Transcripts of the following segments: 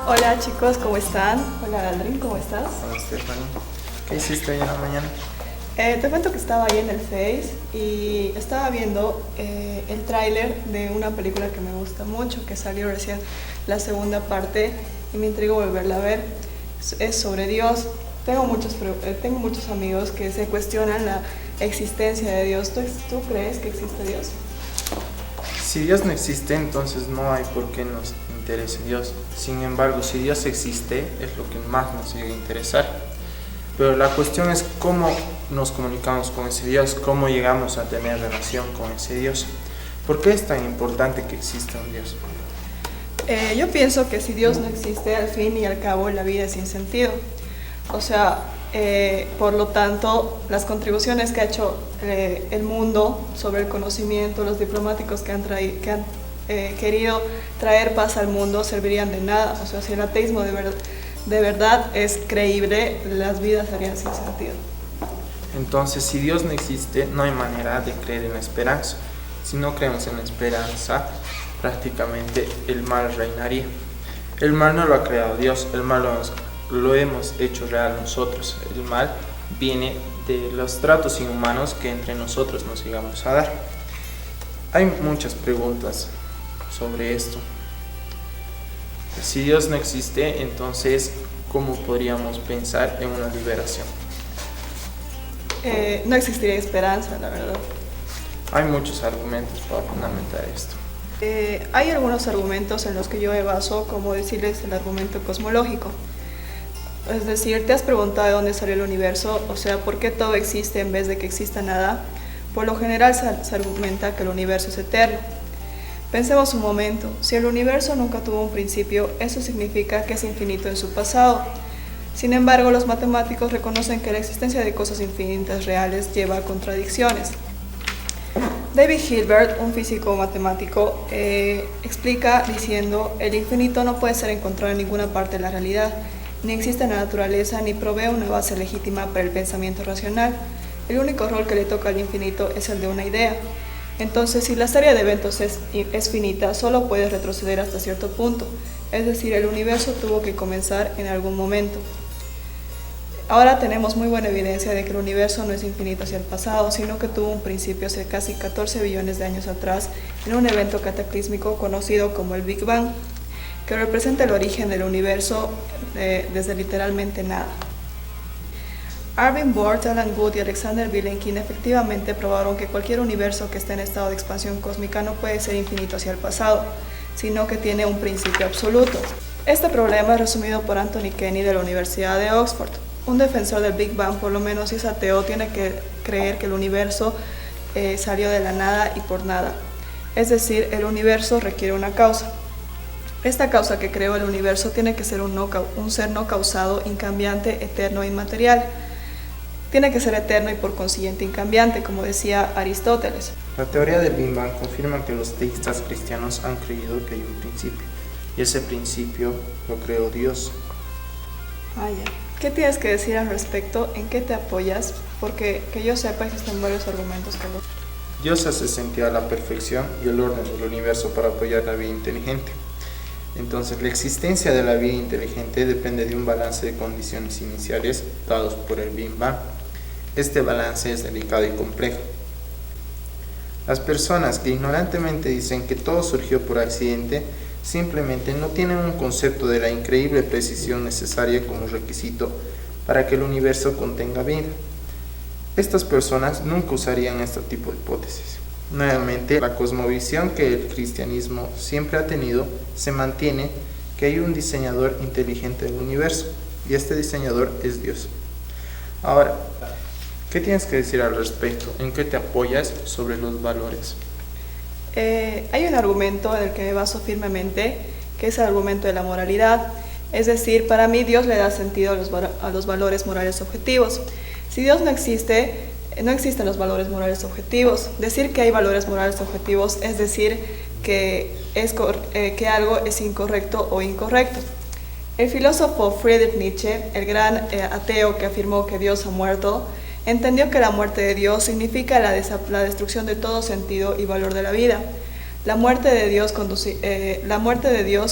Hola chicos, ¿cómo están? Hola Aldrin, ¿cómo estás? Hola Stephanie, ¿qué hiciste hoy en la mañana? Te cuento que estaba ahí en el Face y estaba viendo el tráiler de una película que me gusta mucho, que salió recién la segunda parte y me intrigó volverla a ver. Es sobre Dios. Tengo muchos amigos que se cuestionan la existencia de Dios. ¿Tú crees que existe Dios? Si Dios no existe, entonces no hay por qué nos interese Dios. Sin embargo, si Dios existe, es lo que más nos llega a interesar. Pero la cuestión es cómo nos comunicamos con ese Dios, cómo llegamos a tener relación con ese Dios. ¿Por qué es tan importante que exista un Dios? Yo pienso que si Dios no existe, al fin y al cabo la vida es sin sentido. O sea, por lo tanto, las contribuciones que ha hecho el mundo sobre el conocimiento, los diplomáticos que han querido traer paz al mundo, servirían de nada. O sea, si el ateísmo de verdad es creíble, las vidas serían sin sentido. Entonces, si Dios no existe, no hay manera de creer en la esperanza. Si no creemos en la esperanza, prácticamente el mal reinaría. El mal no lo ha creado Dios, el mal lo hemos hecho real nosotros. El mal viene de los tratos inhumanos que entre nosotros nos llegamos a dar. Hay muchas preguntas sobre esto. Si Dios no existe, entonces, ¿cómo podríamos pensar en una liberación? No existiría esperanza, la verdad. Hay muchos argumentos para fundamentar esto. Hay algunos argumentos en los que yo me baso, como decirles el argumento cosmológico. Es decir, ¿te has preguntado de dónde salió el universo? O sea, ¿por qué todo existe en vez de que exista nada? Por lo general se argumenta que el universo es eterno. Pensemos un momento, si el universo nunca tuvo un principio, eso significa que es infinito en su pasado. Sin embargo, los matemáticos reconocen que la existencia de cosas infinitas reales lleva a contradicciones. David Hilbert, un físico matemático, explica diciendo: el infinito no puede ser encontrado en ninguna parte de la realidad, ni existe en la naturaleza, ni provee una base legítima para el pensamiento racional. El único rol que le toca al infinito es el de una idea. Entonces, si la serie de eventos es finita, solo puede retroceder hasta cierto punto, es decir, el universo tuvo que comenzar en algún momento. Ahora tenemos muy buena evidencia de que el universo no es infinito hacia el pasado, sino que tuvo un principio hace casi 14 billones de años atrás, en un evento cataclísmico conocido como el Big Bang, que representa el origen del universo desde literalmente nada. Arvin Bohr, Alan Guth y Alexander Vilenkin efectivamente probaron que cualquier universo que esté en estado de expansión cósmica no puede ser infinito hacia el pasado, sino que tiene un principio absoluto. Este problema es resumido por Anthony Kenny de la Universidad de Oxford. Un defensor del Big Bang, por lo menos si es ateo, tiene que creer que el universo salió de la nada y por nada. Es decir, el universo requiere una causa. Esta causa que creó el universo tiene que ser un ser no causado, incambiante, eterno e inmaterial. Tiene que ser eterno y por consiguiente incambiante, como decía Aristóteles. La teoría del Big Bang confirma que los teístas cristianos han creído que hay un principio, y ese principio lo creó Dios. ¿Qué tienes que decir al respecto? ¿En qué te apoyas? Porque que yo sepa, existen varios argumentos que lo... Dios hace sentido a la perfección y el orden del universo para apoyar la vida inteligente. Entonces, la existencia de la vida inteligente depende de un balance de condiciones iniciales dados por el Big Bang. Este balance es delicado y complejo. Las personas que ignorantemente dicen que todo surgió por accidente simplemente no tienen un concepto de la increíble precisión necesaria como requisito para que el universo contenga vida. Estas personas nunca usarían este tipo de hipótesis. Nuevamente, la cosmovisión que el cristianismo siempre ha tenido se mantiene, que hay un diseñador inteligente del universo, y este diseñador es Dios. Ahora, ¿qué tienes que decir al respecto? ¿En qué te apoyas sobre los valores? Hay un argumento en el que me baso firmemente, que es el argumento de la moralidad. Es decir, para mí Dios le da sentido a los valores morales objetivos. Si Dios no existe, no existen los valores morales objetivos. Decir que hay valores morales objetivos es decir que algo es incorrecto o incorrecto. El filósofo Friedrich Nietzsche, el gran ateo que afirmó que Dios ha muerto, entendió que la muerte de Dios significa la destrucción de todo sentido y valor de la vida. La muerte de Dios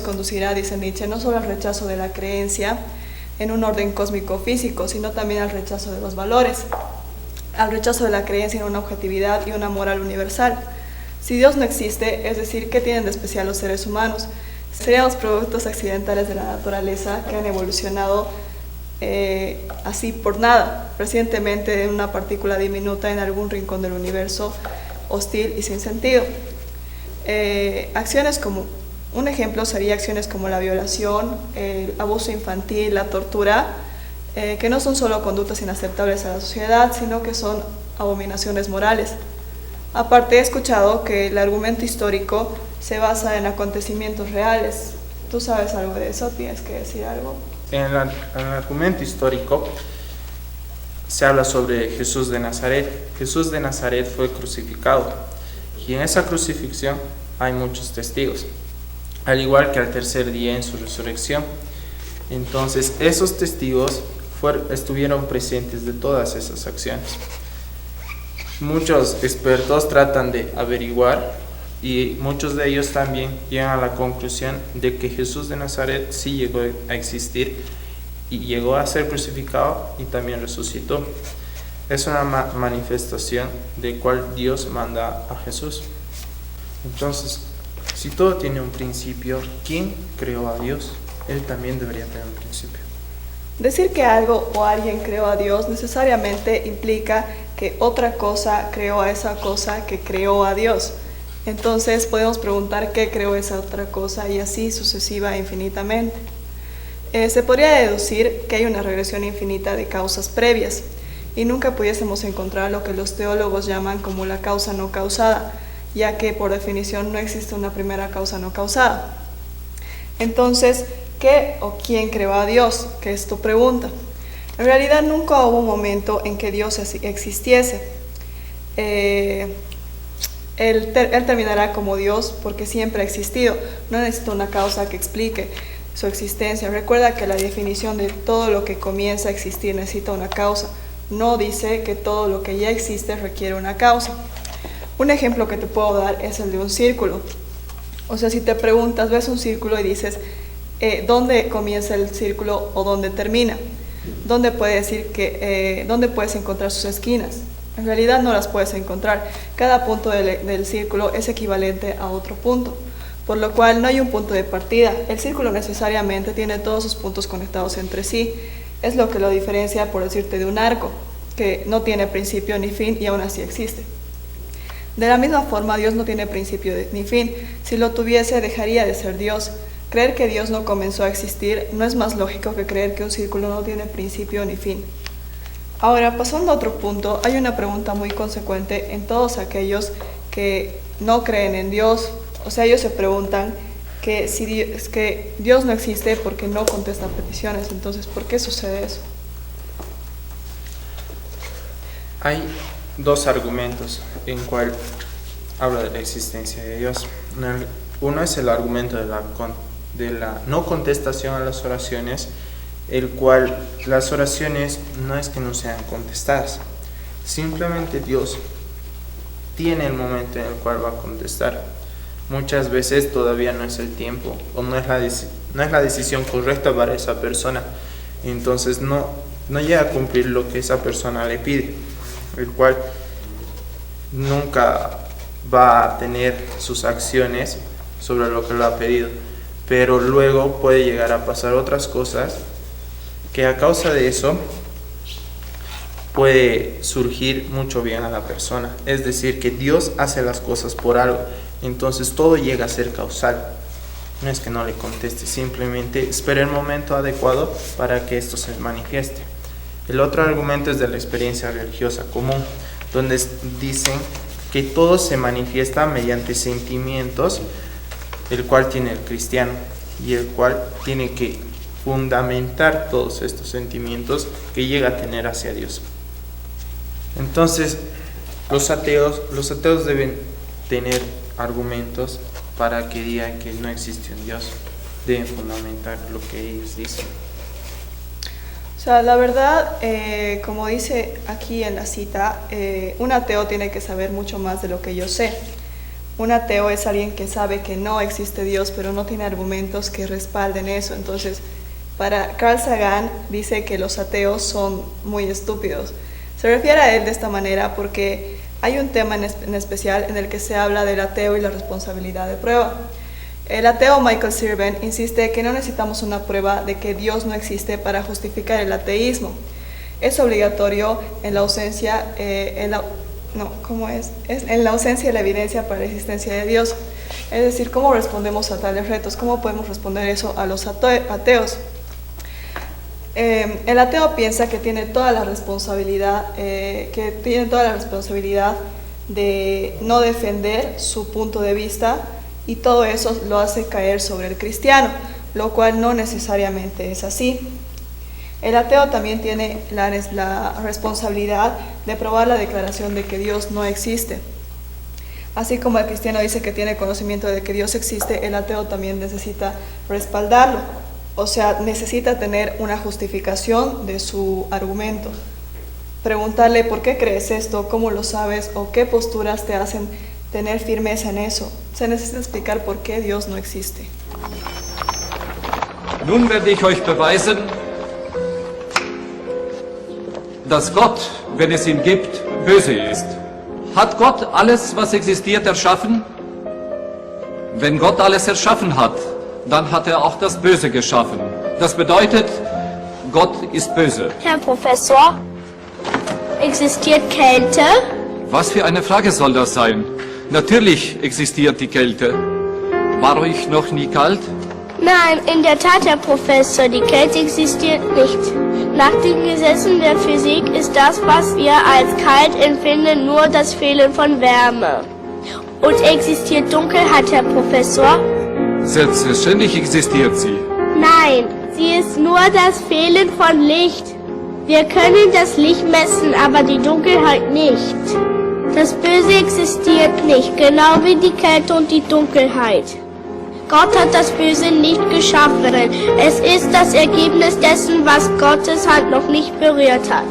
conducirá, dice Nietzsche, no solo al rechazo de la creencia en un orden cósmico físico, sino también al rechazo de los valores, al rechazo de la creencia en una objetividad y una moral universal. Si Dios no existe, es decir, ¿qué tienen de especial los seres humanos? Seríamos productos accidentales de la naturaleza que han evolucionado así por nada, recientemente en una partícula diminuta en algún rincón del universo, hostil y sin sentido. Un ejemplo sería acciones como la violación, el abuso infantil, la tortura, que no son solo conductas inaceptables a la sociedad, sino que son abominaciones morales. Aparte, he escuchado que el argumento histórico se basa en acontecimientos reales. ¿Tú sabes algo de eso? ¿Tienes que decir algo? En el argumento histórico se habla sobre Jesús de Nazaret. Jesús de Nazaret fue crucificado y en esa crucifixión hay muchos testigos, al igual que al tercer día en su resurrección. Entonces, esos testigos estuvieron presentes de todas esas acciones. Muchos expertos tratan de averiguar y muchos de ellos también llegan a la conclusión de que Jesús de Nazaret sí llegó a existir y llegó a ser crucificado y también resucitó. Es una manifestación de cual Dios manda a Jesús. Entonces, si todo tiene un principio, ¿quién creó a Dios? Él también debería tener un principio. Decir que algo o alguien creó a Dios necesariamente implica que otra cosa creó a esa cosa que creó a Dios. Entonces podemos preguntar qué creó esa otra cosa y así sucesiva infinitamente. Se podría deducir que hay una regresión infinita de causas previas y nunca pudiésemos encontrar lo que los teólogos llaman como la causa no causada, ya que por definición no existe una primera causa no causada. Entonces, ¿qué o quién creó a Dios? Que es tu pregunta. En realidad nunca hubo un momento en que Dios existiese. Él terminará como Dios porque siempre ha existido. No necesita una causa que explique su existencia. Recuerda que la definición de todo lo que comienza a existir necesita una causa. No dice que todo lo que ya existe requiere una causa. Un ejemplo que te puedo dar es el de un círculo. O sea, si te preguntas, ves un círculo y dices, ¿dónde comienza el círculo o dónde termina? ¿Dónde puedes encontrar sus esquinas? En realidad no las puedes encontrar. Cada punto del círculo es equivalente a otro punto, por lo cual no hay un punto de partida. El círculo necesariamente tiene todos sus puntos conectados entre sí. Es lo que lo diferencia, por decirte, de un arco, que no tiene principio ni fin y aún así existe. De la misma forma, Dios no tiene principio ni fin. Si lo tuviese, dejaría de ser Dios. Creer que Dios no comenzó a existir no es más lógico que creer que un círculo no tiene principio ni fin. Ahora, pasando a otro punto, hay una pregunta muy consecuente en todos aquellos que no creen en Dios. O sea, ellos se preguntan que que Dios no existe porque no contesta peticiones. Entonces, ¿por qué sucede eso? Hay dos argumentos en cual habla de la existencia de Dios. Uno es el argumento de la no contestación a las oraciones, el cual las oraciones no es que no sean contestadas, simplemente Dios tiene el momento en el cual va a contestar. Muchas veces todavía no es el tiempo o no es la decisión correcta para esa persona, entonces no llega a cumplir lo que esa persona le pide, el cual nunca va a tener sus acciones sobre lo que lo ha pedido, pero luego puede llegar a pasar otras cosas que a causa de eso puede surgir mucho bien a la persona. Es decir, que Dios hace las cosas por algo, entonces todo llega a ser causal. No es que no le conteste, simplemente espera el momento adecuado para que esto se manifieste. El otro argumento es de la experiencia religiosa común, donde dicen que todo se manifiesta mediante sentimientos, el cual tiene el cristiano y el cual tiene que fundamentar todos estos sentimientos que llega a tener hacia Dios. Entonces, los ateos deben tener argumentos para que digan que no existe un Dios. Deben fundamentar lo que ellos dicen. O sea, la verdad, como dice aquí en la cita, un ateo tiene que saber mucho más de lo que yo sé. Un ateo es alguien que sabe que no existe Dios, pero no tiene argumentos que respalden eso. Entonces, para Carl Sagan dice que los ateos son muy estúpidos. Se refiere a él de esta manera porque hay un tema en especial en el que se habla del ateo y la responsabilidad de prueba. El ateo Michael Sirven insiste que no necesitamos una prueba de que Dios no existe para justificar el ateísmo. Es obligatorio en la ausencia, en la ausencia de la evidencia para la existencia de Dios. Es decir, ¿cómo respondemos a tales retos? ¿Cómo podemos responder eso a los ateos? El ateo piensa que tiene toda la responsabilidad, de no defender su punto de vista, y todo eso lo hace caer sobre el cristiano, lo cual no necesariamente es así. El ateo también tiene la responsabilidad de probar la declaración de que Dios no existe. Así como el cristiano dice que tiene conocimiento de que Dios existe, el ateo también necesita respaldarlo. O sea, necesita tener una justificación de su argumento. Preguntarle ¿por qué crees esto? ¿Cómo lo sabes? ¿O qué posturas te hacen tener firmeza en eso? Se necesita explicar por qué Dios no existe. Nun werde ich euch beweisen, dass Gott, wenn es ihn gibt, böse ist. Hat Gott alles, was existiert, erschaffen? Wenn Gott alles erschaffen hat, dann hat er auch das Böse geschaffen. Das bedeutet, Gott ist böse. Herr Professor, existiert Kälte? Was für eine Frage soll das sein? Natürlich existiert die Kälte. War euch noch nie kalt? Nein, in der Tat, Herr Professor, die Kälte existiert nicht. Nach den Gesetzen der Physik ist das, was wir als kalt empfinden, nur das Fehlen von Wärme. Und existiert Dunkelheit, Herr Professor? Selbstverständlich existiert sie. Nein, sie ist nur das Fehlen von Licht. Wir können das Licht messen, aber die Dunkelheit nicht. Das Böse existiert nicht, genau wie die Kälte und die Dunkelheit. Gott hat das Böse nicht geschaffen. Es ist das Ergebnis dessen, was Gottes Hand noch nicht berührt hat.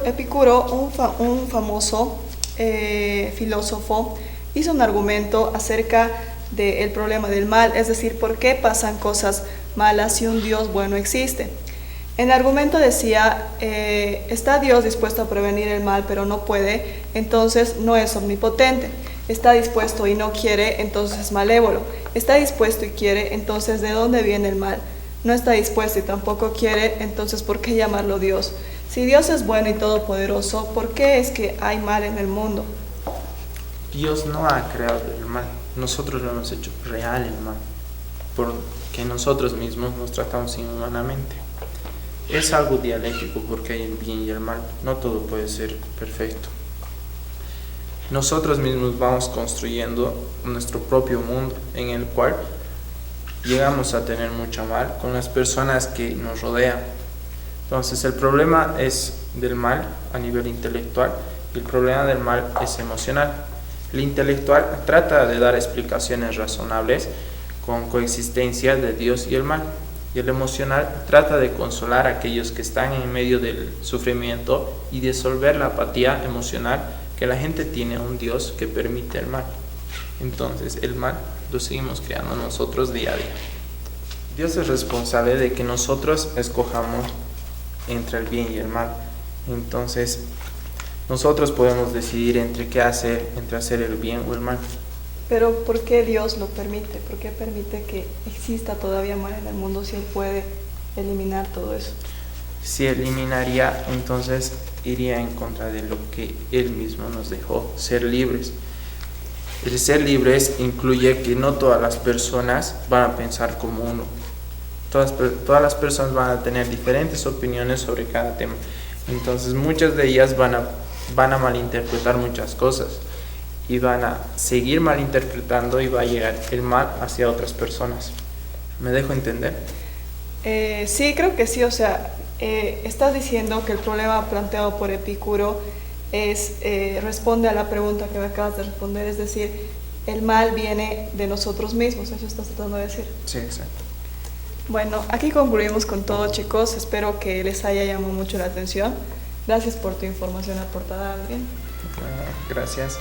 Epicuro, un famoso filósofo, hizo un argumento acerca del problema del mal, es decir, ¿por qué pasan cosas malas si un Dios bueno existe? En el argumento decía, está Dios dispuesto a prevenir el mal, pero no puede, entonces no es omnipotente. Está dispuesto y no quiere, entonces es malévolo. Está dispuesto y quiere, entonces ¿de dónde viene el mal? No está dispuesto y tampoco quiere, entonces ¿por qué llamarlo Dios? Si Dios es bueno y todopoderoso, ¿por qué es que hay mal en el mundo? Dios no ha creado el mal, nosotros lo hemos hecho real el mal, porque nosotros mismos nos tratamos inhumanamente. Es algo dialéctico porque hay el bien y el mal, no todo puede ser perfecto. Nosotros mismos vamos construyendo nuestro propio mundo en el cual llegamos a tener mucho mal con las personas que nos rodean. Entonces el problema es del mal a nivel intelectual y el problema del mal es emocional. El intelectual trata de dar explicaciones razonables con coexistencia de Dios y el mal. Y el emocional trata de consolar a aquellos que están en medio del sufrimiento y disolver la apatía emocional que la gente tiene a un Dios que permite el mal. Entonces el mal lo seguimos creando nosotros día a día. Dios es responsable de que nosotros escojamos entre el bien y el mal. Entonces nosotros podemos decidir entre qué hacer, entre hacer el bien o el mal. Pero ¿por qué Dios lo permite? ¿Por qué permite que exista todavía mal en el mundo si Él puede eliminar todo eso? Si eliminaría, entonces iría en contra de lo que Él mismo nos dejó, ser libres. El ser libres incluye que no todas las personas van a pensar como uno. Todas las personas van a tener diferentes opiniones sobre cada tema. Entonces muchas de ellas van a malinterpretar muchas cosas. Y van a seguir malinterpretando y va a llegar el mal hacia otras personas. ¿Me dejo entender? Sí, creo que sí. O sea, estás diciendo que el problema planteado por Epicuro responde a la pregunta que me acabas de responder, es decir, el mal viene de nosotros mismos. ¿Eso estás tratando de decir? Sí, exacto. Bueno, aquí concluimos con todo, chicos. Espero que les haya llamado mucho la atención. Gracias por tu información aportada, Adrián. Gracias.